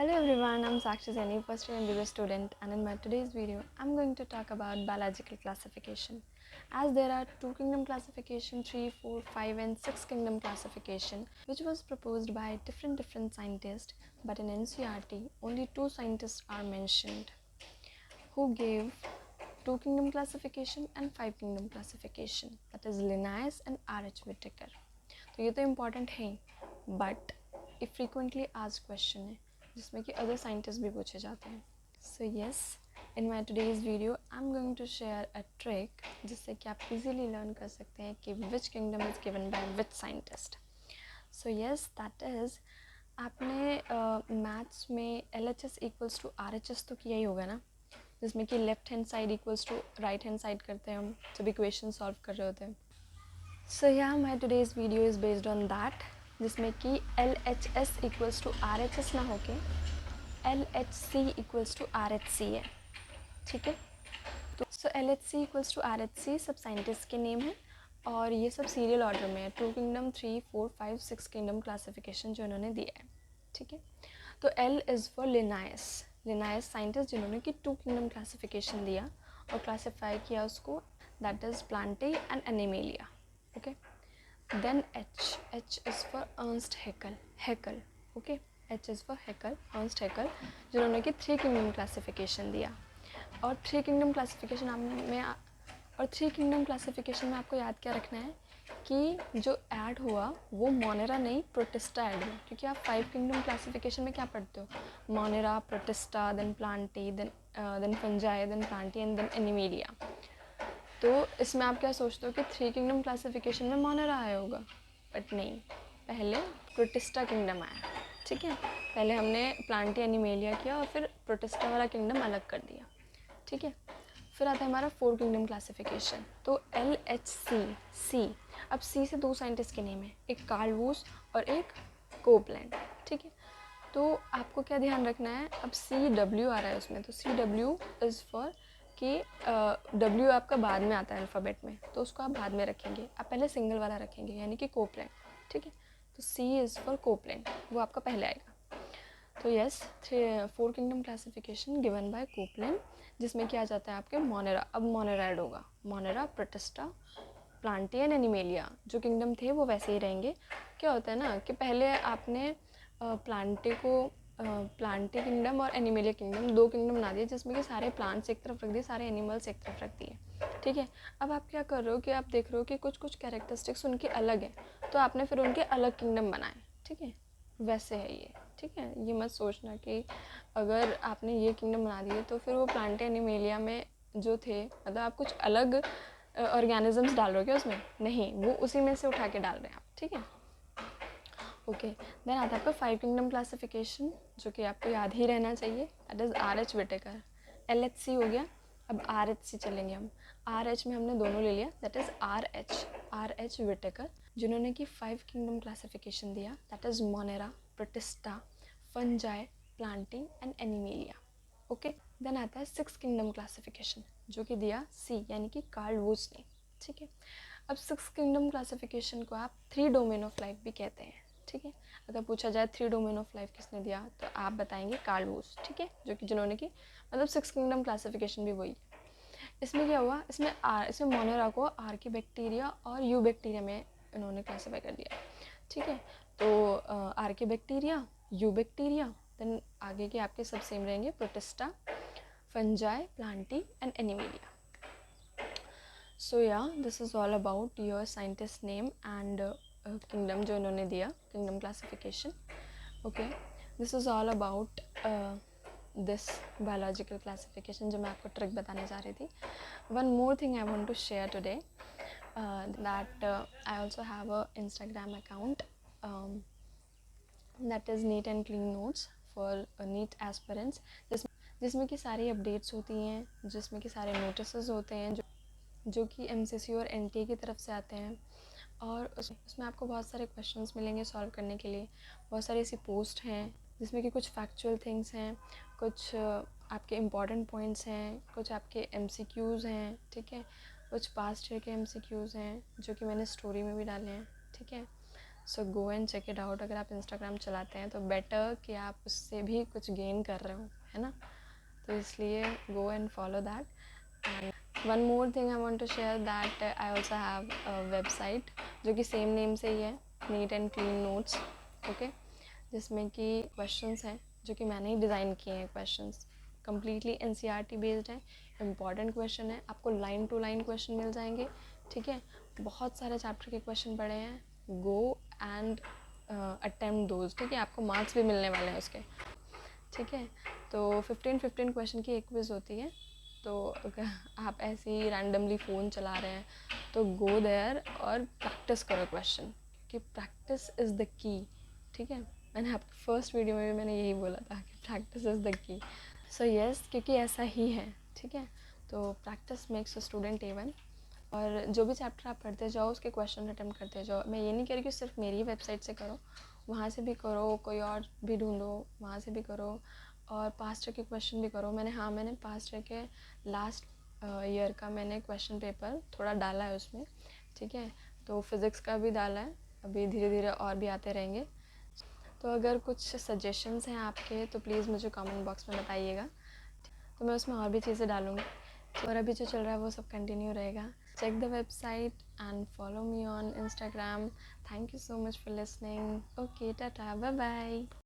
Hello everyone, I'm Sakshi Zaini, first year MBBS student, and in my today's video, I'm going to talk about biological classification. As there are 2 kingdom classification, 3, 4, 5 and 6 kingdom classification, which was proposed by different scientists, but in NCERT, only 2 scientists are mentioned who gave 2 kingdom classification and 5 kingdom classification, that is Linnaeus and R.H. Whittaker. तो ये तो important है, but ये frequently asked question है जिसमें कि other scientist भी पूछे जाते हैं. So yes, in my today's video I am going to share a trick जिससे कि आप इजीली लर्न कर सकते हैं कि which kingdom is given by which scientist. So yes, that is आपने मैथ्स में LHS इक्वल्स टू RHS तो किया ही होगा ना, जिसमें कि left hand side equals to right hand side करते हैं हम जब इक्वेशन सॉल्व कर रहे होते हैं. So yeah, my today's video is based on that, जिसमें कि LHS इक्वल्स टू RHS ना होके LHC इक्वल्स टू RHC है. ठीक है, तो सो LHC इक्वल्स टू RHC सब साइंटिस्ट के नेम है और ये सब सीरियल ऑर्डर में है. 2 किंगडम, 3, 4, 5, 6 किंगडम क्लासिफिकेशन जो इन्होंने दिया है. ठीक है, तो L इज़ फॉर लिनायस साइंटिस्ट जिन्होंने कि 2 किंगडम क्लासिफिकेशन दिया और क्लासीफाई किया उसको, that is Plantae and animalia. Okay, then H is for Ernst Haeckel. Okay, H is for Ernst Haeckel जिन्होंने कि 3 किंगडम क्लासिफिकेशन दिया. और 3 किंगडम क्लासिफिकेशन में आपको याद क्या रखना है कि जो ऐड हुआ वो मोनेरा नहीं प्रोटिस्टा ऐड हुआ, क्योंकि आप 5 किंगडम क्लासिफिकेशन में क्या पढ़ते हो, monera, protista, then plantae, then fungi, then plantae and then animalia. तो इसमें आप क्या सोचते हो कि 3 किंगडम क्लासिफिकेशन में मोनेरा आया होगा, बट नहीं, पहले प्रोटिस्टा किंगडम आया. ठीक है, पहले हमने प्लांटी एनिमेलिया किया और फिर प्रोटिस्टा वाला किंगडम अलग कर दिया. ठीक है, फिर आता है हमारा 4 किंगडम क्लासिफिकेशन. तो LHC. अब C से 2 साइंटिस्ट के नेम है, एक कार्ल वूस और एक कोपलैंड. ठीक है, तो आपको क्या ध्यान रखना है, अब CW आ रहा है उसमें, तो CW इज़ फॉर कि W आपका बाद में आता है अल्फ़ाबेट में, तो उसको आप बाद में रखेंगे, आप पहले सिंगल वाला रखेंगे, यानी कि कोपलैंड. ठीक है, तो C इज़ फॉर कोपलैंड, वो आपका पहले आएगा. तो yes, 4 kingdom classification given by Copeland, जिसमें क्या जाता है आपके मोनेरा. अब मोनेरा ऐड होगा, Monera, protista, Plantae and animalia जो किंगडम थे वो वैसे ही रहेंगे. क्या होता है ना कि पहले आपने प्लांटी किंगडम और एनिमेलिया किंगडम 2 किंगडम बना दिए, जिसमें कि सारे प्लांट्स एक तरफ रख दिए, सारे एनिमल्स एक तरफ रख दिए. ठीक है, अब आप क्या कर रहे हो कि आप देख रहे हो कि कुछ कैरेक्टरिस्टिक्स उनके अलग हैं, तो आपने फिर उनके अलग किंगडम बनाए. ठीक है, वैसे है ये. ठीक है, ये मत सोचना कि अगर आपने ये किंगडम बना दिए तो फिर वो प्लांटी एनिमेलिया में जो थे, मतलब आप कुछ अलग ऑर्गेनिजम्स डाल रहे हो क्या उसमें, नहीं, वो उसी में से उठा के डाल रहे हैं आप. ठीक है, ओके. देन आता है आपका 5 किंगडम क्लासिफिकेशन, जो कि आपको याद ही रहना चाहिए, that is R.H. Whittaker. LHC हो गया, अब RHC चलेंगे हम. RH में हमने दोनों ले लिया, दैट इज़ R.H. Whittaker, जिन्होंने कि 5 किंगडम क्लासिफिकेशन दिया, that is monera, protista, fungi, planting and animalia. Okay, then आता है 6 किंगडम क्लासिफिकेशन, जो कि दिया C यानी कि कार्ल वूस ने. ठीक है, अब 6 किंगडम क्लासिफिकेशन को आप 3 डोमेन ऑफ लाइफ भी कहते हैं. ठीक है, अगर पूछा जाए 3 डोमेन ऑफ लाइफ किसने दिया, तो आप बताएंगे कार्ल वूस. ठीक है, जो कि जिन्होंने कि मतलब 6 किंगडम क्लासिफिकेशन भी वही. इसमें क्या हुआ, इसमें मोनेरा को आर्किबैक्टीरिया और यूबैक्टीरिया में इन्होंने क्लासीफाई कर दिया. ठीक है, तो आर्किबैक्टीरिया, यूबैक्टीरिया, देन आगे के आपके सब सेम रहेंगे, protista, fungi, plantae and animalia. So yeah, this is all about your scientist name and kingdom जो इन्होंने दिया, kingdom classification. Okay, this is all about this biological classification जो मैं आपको ट्रिक बताने जा रही थी. One more thing I want to share today, that I also have a Instagram account that is neat and clean notes for NEET aspirants, जिसमें कि सारी अपडेट्स होती हैं, जिसमें कि सारे नोटिस होते हैं जो कि MCC और NTA की तरफ से आते हैं, और उसमें आपको बहुत सारे क्वेश्चंस मिलेंगे सॉल्व करने के लिए. बहुत सारी ऐसी पोस्ट हैं जिसमें कि कुछ फैक्चुअल थिंग्स हैं, कुछ आपके इम्पॉर्टेंट पॉइंट्स हैं, कुछ आपके MCQs हैं. ठीक है, कुछ पास्ट ईयर के MCQs हैं जो कि मैंने स्टोरी में भी डाले हैं. ठीक है, so go and check it out. अगर आप इंस्टाग्राम चलाते हैं तो बेटर कि आप उससे भी कुछ गेन कर रहे हो, है ना। तो इसलिए go and follow that. And one more thing I want to share that I also have a website जो कि सेम नेम से ही है, neat and clean notes, okay, जिसमें कि क्वेश्चंस हैं जो कि मैंने ही डिज़ाइन किए हैं। क्वेश्चंस कम्प्लीटली NCERT बेस्ड है, इम्पॉर्टेंट क्वेश्चन है, आपको लाइन टू लाइन क्वेश्चन मिल जाएंगे, ठीक है। बहुत सारे चैप्टर के क्वेश्चन पड़े हैं, गो एंड अटेम्प्ट दोज, ठीक है। आपको मार्क्स भी मिलने वाले हैं उसके, ठीक है। तो 15 क्वेश्चन की एक क्विज़ होती है। तो अगर आप ऐसे ही रैंडमली फ़ोन चला रहे हैं तो गो देयर और प्रैक्टिस करो क्वेश्चन, क्योंकि प्रैक्टिस इज़ द की, ठीक है। मैंने आपके फर्स्ट वीडियो में भी मैंने यही बोला था कि practice is the key. So yes, क्योंकि ऐसा ही है, ठीक है। तो practice makes a student A1। और जो भी चैप्टर आप पढ़ते जाओ उसके क्वेश्चन अटैम्प्ट करते जाओ। मैं ये नहीं कह रही कि सिर्फ मेरी वेबसाइट से करो, वहाँ से भी करो, कोई और भी ढूंढो वहाँ से भी करो, और पास्ट ईयर के क्वेश्चन भी करो। मैंने पास्ट ईयर के लास्ट ईयर का मैंने क्वेश्चन पेपर थोड़ा डाला है उसमें, ठीक है। तो फिज़िक्स का भी डाला है, अभी धीरे धीरे और भी आते रहेंगे। तो अगर कुछ सजेशंस हैं आपके तो प्लीज़ मुझे कमेंट बॉक्स में बताइएगा, तो मैं उसमें और भी चीज़ें डालूँगी। और अभी जो चल रहा है वो सब कंटिन्यू रहेगा। Check the website and follow me on Instagram. Thank you so much for listening. Okay, tata, bye bye.